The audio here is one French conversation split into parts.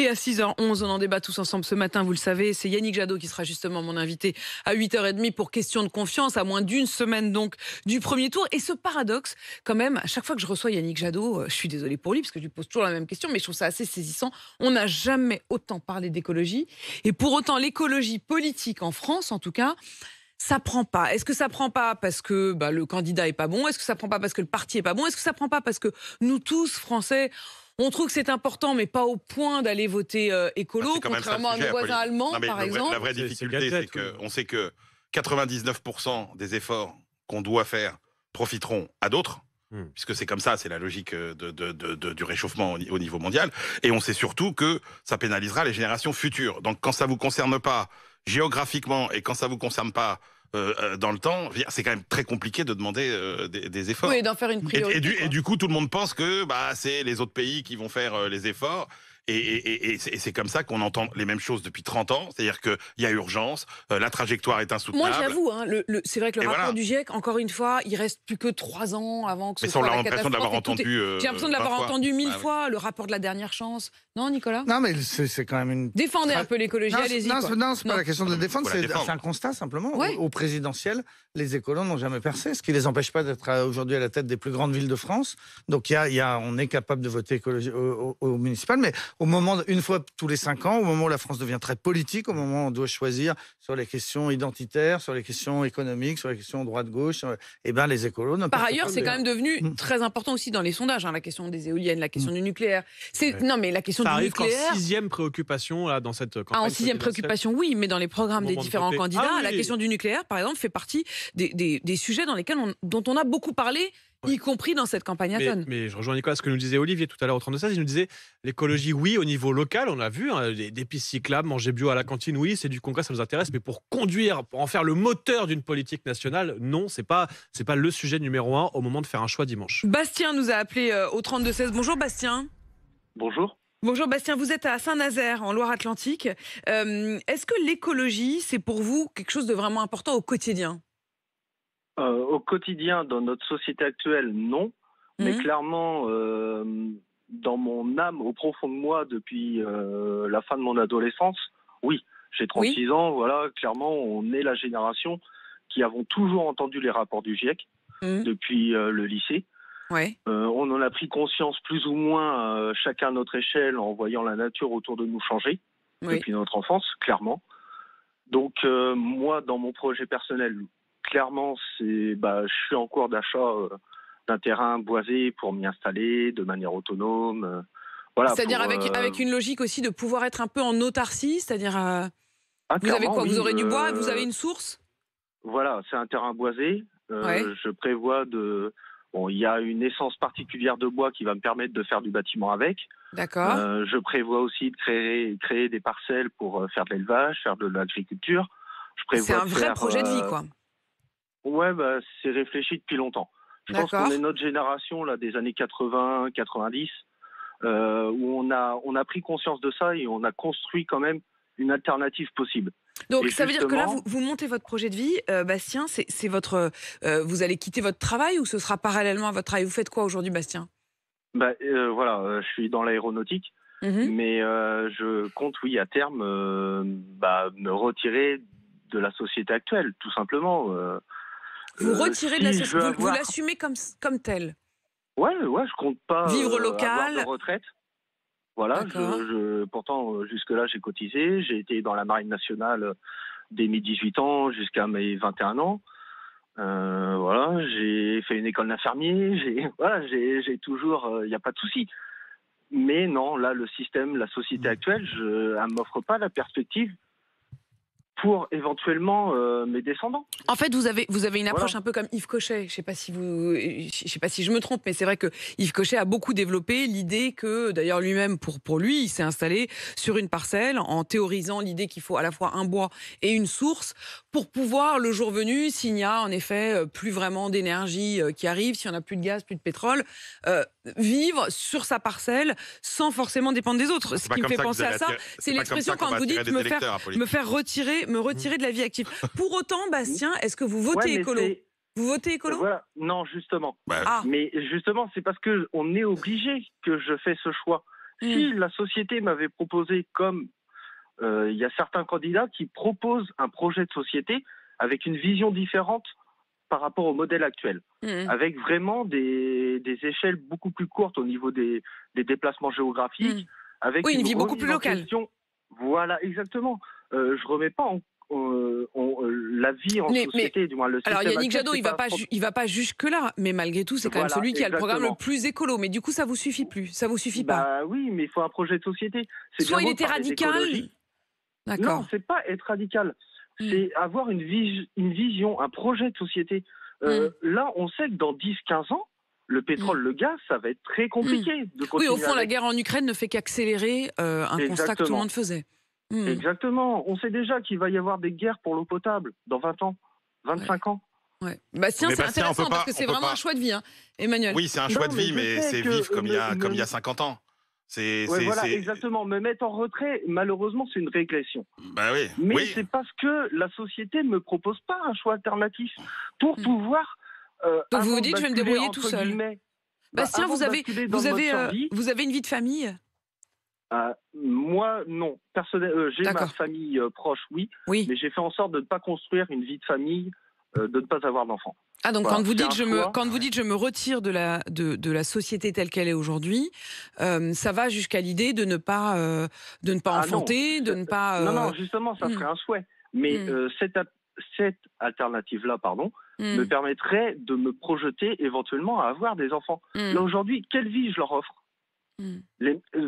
Et à 6h11, on en débat tous ensemble ce matin, vous le savez. C'est Yannick Jadot qui sera justement mon invité à 8h30 pour question de confiance, à moins d'une semaine donc du premier tour. Et ce paradoxe, quand même, à chaque fois que je reçois Yannick Jadot, je suis désolée pour lui parce que je lui pose toujours la même question, mais je trouve ça assez saisissant. On n'a jamais autant parlé d'écologie. Et pour autant, l'écologie politique en France, en tout cas, ça prend pas. Est-ce que ça prend pas parce que le candidat est pas bon? Est-ce que ça prend pas parce que le parti est pas bon? Est-ce que ça prend pas parce que nous tous, Français, on trouve que c'est important, mais pas au point d'aller voter écolo, contrairement à nos voisins allemands, par exemple? La vraie difficulté, c'est qu'on sait que 99% des efforts qu'on doit faire profiteront à d'autres. Puisque c'est comme ça, c'est la logique du réchauffement au niveau mondial. Et on sait surtout que ça pénalisera les générations futures. Donc quand ça vous concerne pas géographiquement et quand ça vous concerne pas dans le temps, c'est quand même très compliqué de demander des efforts. Oui, d'en faire une priorité. Et du coup, tout le monde pense que c'est les autres pays qui vont faire les efforts. Et c'est comme ça qu'on entend les mêmes choses depuis 30 ans. C'est-à-dire qu'il y a urgence, la trajectoire est insoutenable. Moi, j'avoue, c'est vrai que le rapport du GIEC, encore une fois, il reste plus que 3 ans avant que ce soit la catastrophe. l'impression de l'avoir entendu. J'ai l'impression de l'avoir entendu 1000 fois, le rapport de la dernière chance. Non, Nicolas? Non, mais c'est quand même une... Défendez un peu l'écologie, allez-y. Non, c'est pas la question de la défendre, c'est un constat simplement. Ouais. Au présidentiel, les écolos n'ont jamais percé, ce qui ne les empêche pas d'être aujourd'hui à la tête des plus grandes villes de France. Donc on est capable de voter écologie au municipal, mais au moment, une fois tous les 5 ans, au moment où la France devient très politique, au moment où on doit choisir sur les questions identitaires, sur les questions économiques, sur les questions droite-gauche, les écolos ne... Par ailleurs, c'est quand même devenu très important aussi dans les sondages, la question des éoliennes, la question du nucléaire. Non, mais la question ça du arrive nucléaire... en 6e préoccupation là, dans cette campagne. En 6e préoccupation, oui, mais dans les programmes des différents candidats, la question du nucléaire, par exemple, fait partie des sujets dont on a beaucoup parlé, y compris dans cette campagne à tonnes. Mais je rejoins Nicolas, ce que nous disait Olivier tout à l'heure au 32-16, il nous disait l'écologie, oui, au niveau local, on a vu, des pistes cyclables, manger bio à la cantine, oui, c'est du concret, ça nous intéresse, mais pour en faire le moteur d'une politique nationale, non, c'est pas le sujet numéro 1 au moment de faire un choix dimanche. Bastien nous a appelé au 32-16. Bonjour Bastien. Bonjour. Bonjour Bastien, vous êtes à Saint-Nazaire, en Loire-Atlantique. Est-ce que l'écologie, c'est pour vous quelque chose de vraiment important au quotidien ? Au quotidien, dans notre société actuelle, non. Mais clairement, dans mon âme, au profond de moi, depuis la fin de mon adolescence, oui. J'ai 36 ans, voilà, clairement, on est la génération qui avons toujours entendu les rapports du GIEC depuis le lycée. Ouais. On en a pris conscience plus ou moins chacun à notre échelle en voyant la nature autour de nous changer depuis notre enfance, clairement. Donc moi, dans mon projet personnel, clairement, je suis en cours d'achat d'un terrain boisé pour m'y installer de manière autonome. Voilà, c'est-à-dire avec une logique aussi de pouvoir être un peu en autarcie, c'est-à-dire vous avez quoi? Vous aurez du bois, vous avez une source? Voilà, c'est un terrain boisé. Je prévois il y a une essence particulière de bois qui va me permettre de faire du bâtiment avec. D'accord. Je prévois aussi de créer des parcelles pour faire de l'élevage, faire de l'agriculture. C'est un vrai projet de vie, quoi. Ouais, c'est réfléchi depuis longtemps. Je pense qu'on est notre génération là, des années 80, 90, où on a pris conscience de ça et on a construit quand même une alternative possible. Donc ça veut dire que là, vous montez votre projet de vie, Bastien, c'est votre... vous allez quitter votre travail ou ce sera parallèlement à votre travail? Vous faites quoi aujourd'hui, Bastien? Je suis dans l'aéronautique, mais je compte, à terme, me retirer de la société actuelle, tout simplement. Vous retirez de la société, vous l'assumez comme tel? Ouais, je compte pas vivre local, avoir de retraite. Voilà, pourtant, jusque-là, j'ai cotisé. J'ai été dans la Marine nationale dès mes 18 ans jusqu'à mes 21 ans. J'ai fait une école d'infirmier. J'ai toujours... Il n'y a pas de souci. Mais non, là, le système, la société actuelle, elle ne m'offre pas la perspective pour éventuellement mes descendants. En fait, vous avez une approche un peu comme Yves Cochet. Je sais pas si je me trompe, mais c'est vrai que Yves Cochet a beaucoup développé l'idée que, d'ailleurs lui-même, pour lui, il s'est installé sur une parcelle en théorisant l'idée qu'il faut à la fois un bois et une source pour pouvoir, le jour venu, s'il n'y a en effet plus vraiment d'énergie qui arrive, s'il n'y en a plus de gaz, plus de pétrole, vivre sur sa parcelle sans forcément dépendre des autres. Ce qui me fait penser à ça, c'est l'expression quand vous dites me retirer de la vie active. Pour autant, Bastien, est-ce que vous votez écolo? Vous votez écolo? Non, justement. Mais justement, c'est parce qu'on est obligé que je fais ce choix. Si la société m'avait proposé, comme il y a certains candidats qui proposent un projet de société avec une vision différente par rapport au modèle actuel, avec vraiment des échelles beaucoup plus courtes au niveau des déplacements géographiques, avec une vie beaucoup plus locale. Voilà, exactement. Je remets pas la vie en société, du moins le système. Alors Yannick Jadot, il va pas jusque-là, mais malgré tout, c'est quand même celui qui a le programme le plus écolo. Mais du coup, ça vous suffit plus, ça vous suffit pas. Bah oui, mais il faut un projet de société. Soit il était radical. D'accord. Non, c'est pas être radical. C'est avoir une vision, un projet de société. Là, on sait que dans 10-15 ans, le pétrole, le gaz, ça va être très compliqué de continuer. Oui, au fond, la guerre en Ukraine ne fait qu'accélérer un constat que tout le monde faisait. Exactement. On sait déjà qu'il va y avoir des guerres pour l'eau potable dans 20 ans, 25 ans. Ouais. Bastien, c'est intéressant parce que c'est vraiment un choix de vie, hein, Emmanuel. Oui, c'est un choix de vie, mais c'est vivre comme il y a 50 ans. Voilà, exactement. Me mettre en retrait, malheureusement, c'est une régression. Bah oui. Mais c'est parce que la société ne me propose pas un choix alternatif pour pouvoir. Donc vous vous dites, je vais me débrouiller tout seul. Bastien, vous avez une vie de famille? Moi, non. J'ai ma famille proche, oui. Mais j'ai fait en sorte de ne pas construire une vie de famille, de ne pas avoir d'enfants. Ah, donc quand vous dites je me retire de la société telle qu'elle est aujourd'hui, ça va jusqu'à l'idée de ne pas enfanter, de ne pas. Non, justement, ça serait un souhait. Mais cette alternative-là, me permettrait de me projeter éventuellement à avoir des enfants. Là aujourd'hui, quelle vie je leur offre?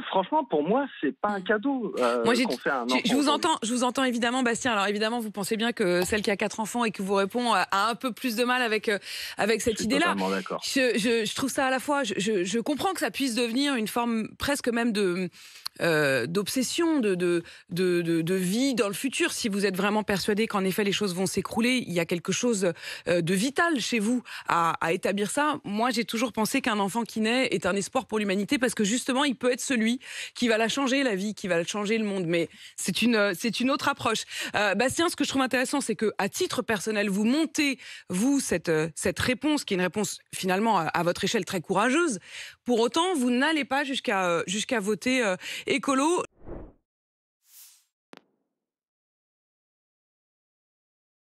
Franchement, pour moi, c'est pas un cadeau. Moi, je vous entends évidemment, Bastien. Alors évidemment, vous pensez bien que celle qui a 4 enfants et qui vous répond a un peu plus de mal avec cette idée-là. Je trouve ça à la fois. Je comprends que ça puisse devenir une forme presque même d'obsession, de vie dans le futur. Si vous êtes vraiment persuadé qu'en effet les choses vont s'écrouler, il y a quelque chose de vital chez vous à établir ça. Moi, j'ai toujours pensé qu'un enfant qui naît est un espoir pour l'humanité parce que justement, il peut être celui qui va la changer, la vie, qui va changer le monde. Mais c'est une autre approche. Bastien, ce que je trouve intéressant, c'est que à titre personnel, vous montez, vous, cette réponse, qui est une réponse finalement à votre échelle très courageuse. Pour autant, vous n'allez pas jusqu'à voter écolo.